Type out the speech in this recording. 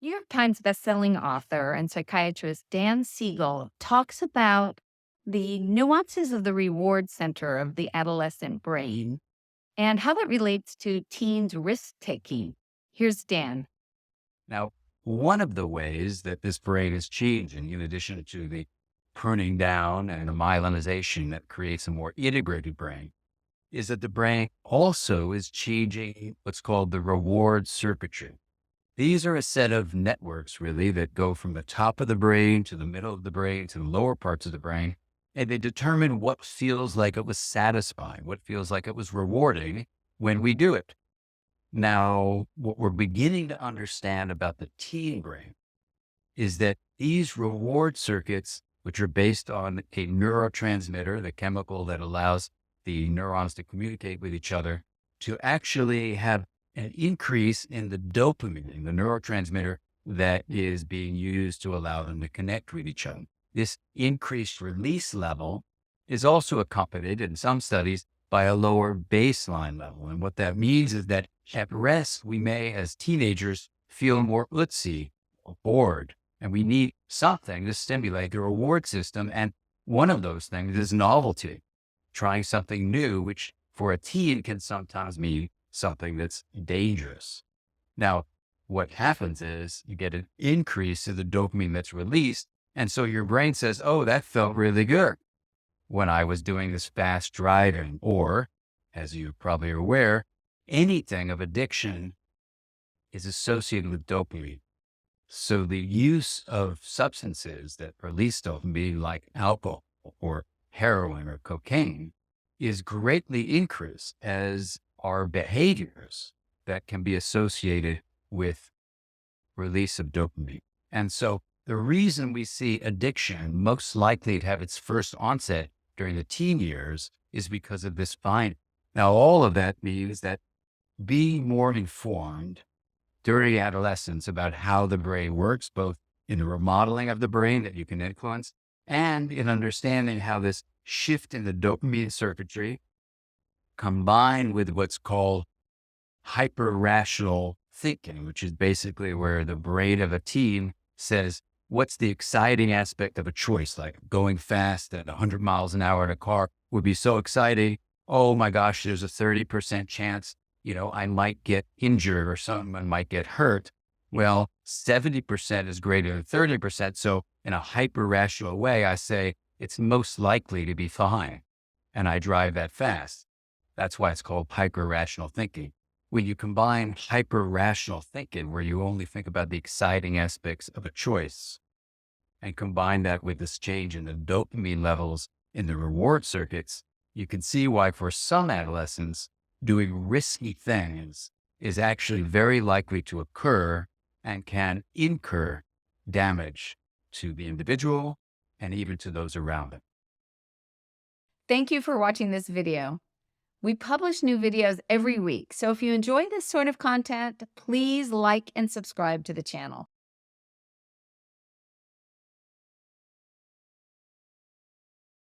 New York Times bestselling author and psychiatrist Dan Siegel talks about the nuances of the reward center of the adolescent brain and how that relates to teens' risk taking. Here's Dan. Now, one of the ways that this brain is changing, in addition to the pruning down and the myelinization that creates a more integrated brain, is that the brain also is changing what's called the reward circuitry. These are a set of networks, really, that go from the top of the brain to the middle of the brain to the lower parts of the brain, and they determine what feels like it was satisfying, what feels like it was rewarding when we do it. Now, what we're beginning to understand about the teen brain is that these reward circuits, which are based on a neurotransmitter, the chemical that allows the neurons to communicate with each other, to actually have an increase in the dopamine, the neurotransmitter that is being used to allow them to connect with each other. This increased release level is also accompanied in some studies by a lower baseline level. And what that means is that at rest, we may, as teenagers, feel more utsy or bored, and we need something to stimulate the reward system. And one of those things is novelty, trying something new, which for a teen can sometimes mean something that's dangerous. Now, what happens is you get an increase in the dopamine that's released. And so your brain says, oh, that felt really good when I was doing this fast driving, or, as you probably are aware, anything of addiction is associated with dopamine. So the use of substances that release dopamine, like alcohol or heroin or cocaine, is greatly increased as are behaviors that can be associated with release of dopamine. And so the reason we see addiction most likely to have its first onset during the teen years is because of this finding. Now, all of that means that being more informed during adolescence about how the brain works, both in the remodeling of the brain that you can influence and in understanding how this shift in the dopamine circuitry combined with what's called hyper-rational thinking, which is basically where the brain of a teen says, what's the exciting aspect of a choice? Like going fast at 100 miles an hour in a car would be so exciting. Oh my gosh, there's a 30% chance, I might get injured or someone might get hurt. Well, 70% is greater than 30%. So in a hyper-rational way, I say it's most likely to be fine. And I drive that fast. That's why it's called hyper-rational thinking. When you combine hyper-rational thinking, where you only think about the exciting aspects of a choice, and combine that with this change in the dopamine levels in the reward circuits, you can see why for some adolescents, doing risky things is actually very likely to occur and can incur damage to the individual and even to those around them. Thank you for watching this video. We publish new videos every week, so if you enjoy this sort of content, please like and subscribe to the channel.